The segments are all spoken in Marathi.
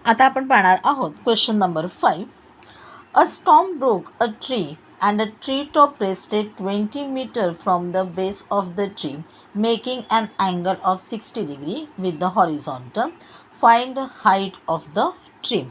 आता आपण पाहणार आहोत question number 5. A storm broke a tree and a tree top rested 20 meter from the base of the tree, making an angle of 60 degree with the horizontal. Find the height of the tree.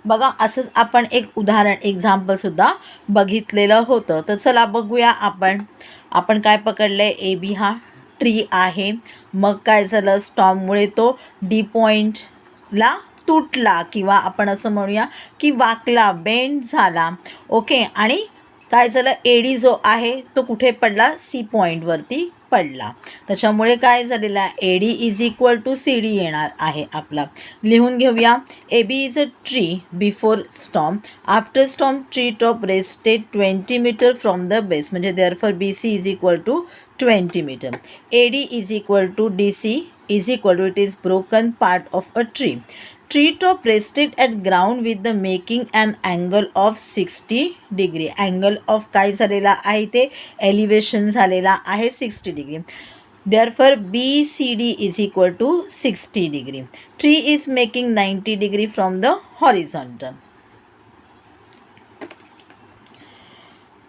बघा, असंच आपण एक उदाहरण एक्झाम्पलसुद्धा बघितलेलं होतं. तर चला बघूया आपण काय पकडलं आहे. ए बी हा ट्री आहे. मग काय झालं, स्टॉर्ममुळे तो डी पॉईंटला तुटला किंवा आपण असं म्हणूया की वाकला, बेंड झाला. ओके, आणि काय झालं, एडी जो आहे तो कुठे पडला, सी पॉईंटवरती पडला. त्याच्यामुळे काय झालेलं आहे, A D is equal to C D येणार आहे आपला. लिहून घेऊया. A B is a tree before storm. After storm tree top rested 20 metre from the base, म्हणजे therefore B C is equal to 20 metre. A D is equal to D C is equal to, it is broken part of a tree. Tree top rested at ground with the making an angle of 60 degree. Angle of काय झालेला आहे, ते एलिव्हेशन झालेला आहे 60 degree. Therefore BCD is equal to 60 degree. Tree is making 90 degree from the horizontal.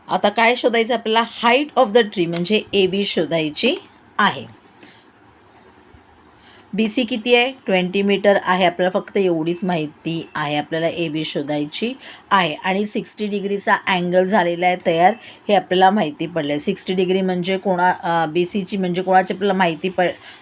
आता काय शोधायचं आपल्याला, हाईट ऑफ द ट्री म्हणजे ए बी शोधायची आहे. बी सी किती आहे, 20 मीटर आहे. आपल्याला फक्त एवढीच माहिती आहे, आपल्याला ए बी शोधायची आहे. आणि 60 डिग्रीचा अँगल झालेला आहे तयार, हे आपल्याला माहिती पडलं आहे. 60 डिग्री म्हणजे बी सीची म्हणजे कोणाची आपल्याला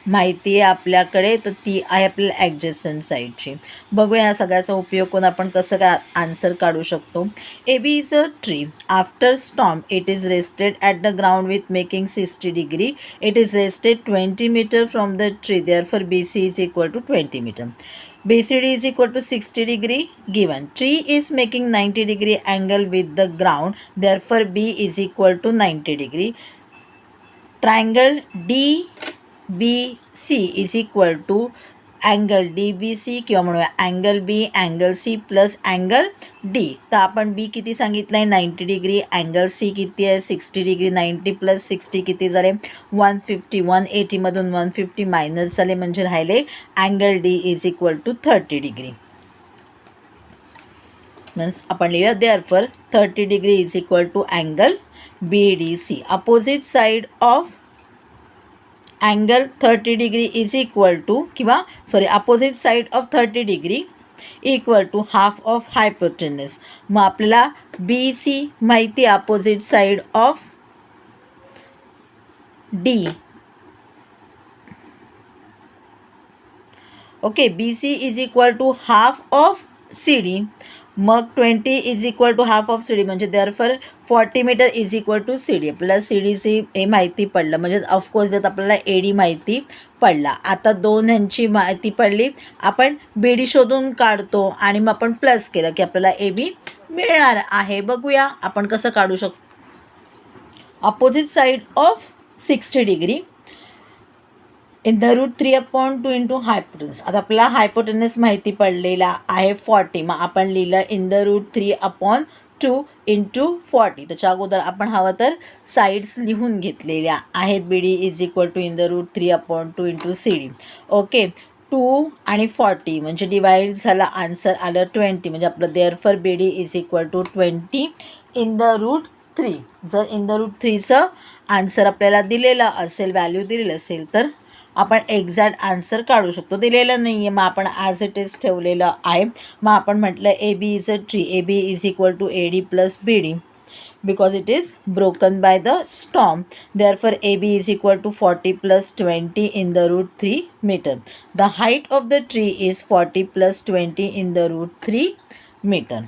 माहिती आहे आपल्याकडे, तर ती आहे आपल्याला ॲडजस्टंट साईडची. बघूया या सगळ्याचा उपयोग करून आपण कसं काय आन्सर काढू शकतो. A B is a tree. After storm it is rested at the ground with making 60 degree. It is rested 20 metre from the tree. Therefore BC is equal to 20 meter. BCD is equal to 60 degree given. Tree is making 90 degree angle with the ground. Therefore B is equal to 90 degree. Triangle DBC is equal to angle D B C किंवा म्हणूया angle B, angle C plus angle D. तर आपण बी किती सांगितलं आहे, 90 डिग्री. अँगल सी किती आहे, 60 डिग्री. 90 प्लस 60 किती झाले, 150. 180मधून 150 मायनस झाले म्हणजे राहिले angle D is equal to 30 degree. Means आपण लिहिलं therefore 30 degree is equal to angle B D C. Opposite side of angle 30 degree is equal to किंवा opposite side of 30 degree equal to half of hypotenuse. मग आपल्याला बी सी माहिती आहे, opposite side of D. Okay, B C is equal to half of C D. मग 20 is equal to half of C D म्हणजे therefore 40 metre is equal to C D. आपल्याला सी डी सी हे माहिती पडलं, म्हणजे ऑफकोर्स त्यात आपल्याला ए डी माहिती पडला. आता दोन ह्यांची माहिती पडली, आपण बी डी शोधून काढतो आणि मग आपण प्लस केलं की आपल्याला ए बी मिळणार आहे. बघूया आपण कसं काढू शकतो. Opposite side of 60 degree in the root 3/2 into hypotenuse. आता आपल्याला हायपोटेनस माहिती पडलेला आहे 40. मग आपण लिहिलं इन द रूट 3/2 इंटू 40. त्याच्या अगोदर आपण हवं तर साईड्स लिहून घेतलेल्या आहेत. B D is equal to in the root 3/2 into C D. Okay, 2 आणि 40 म्हणजे डिवाईड झाला, आन्सर आलं 20. म्हणजे आपलं therefore B D is equal to 20 in the root 3. जर इन द रूट 3चं आन्सर आपल्याला दिलेलं असेल, व्हॅल्यू दिलेलं असेल, तर आपण एक्झॅक्ट आन्सर काढू शकतो. दिलेलं नाही आहे, मग आपण ॲज इट इज ठेवलेलं आहे. मग आपण म्हटलं A B is a tree. A B is equal to A D plus B D because it is broken by the storm. Therefore A B is equal to 40 plus 20 in the root 3 metre. The height of the tree is 40 plus 20 in the root 3 metre.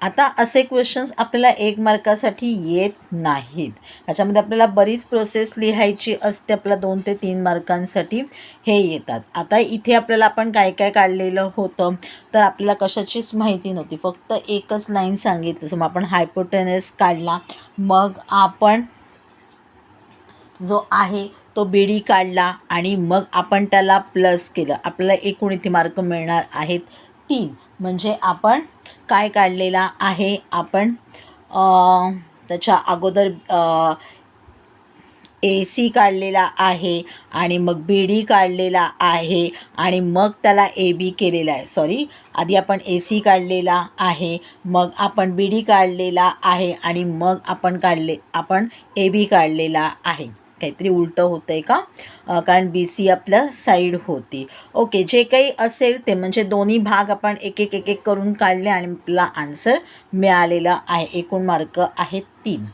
आता असे क्वेश्चन्स आपल्याला 1 मार्कासाठी येत नाहीत. ह्याच्यामध्ये आपल्याला बरीच प्रोसेस लिहायची असते. आपल्याला 2 ते 3 मार्कांसाठी हे येतात. आता इथे आपल्याला आपण काय काय काढलेलं होतं, तर आपल्याला कशाचीच माहिती नव्हती, फक्त एकच लाईन सांगितलं. सो मग आपण हायपोटेनस काढला, मग आपण जो आहे तो बी डी काढला आणि मग आपण त्याला प्लस केलं. आपल्याला एकूण इथे मार्क मिळणार आहेत 3. म्हणजे आपण काय काढलेला आहे, आपण त्याच्या अगोदर ए सी काढलेला आहे आणि मग बी डी काढलेला आहे आणि मग त्याला ए बी केलेला आहे. सॉरी, आधी आपण ए सी काढलेला आहे, मग आपण बी डी काढलेला आहे आणि मग आपण ए बी काढलेला आहे. काहीतरी उलटं होतं आहे का? कारण बी सी आपलं साईड होती. ओके, जे काही असेल ते म्हणजे दोन्ही भाग आपण एक एक करून काढले आणि आपला आन्सर मिळालेला आहे. एकूण मार्क आहेत 3.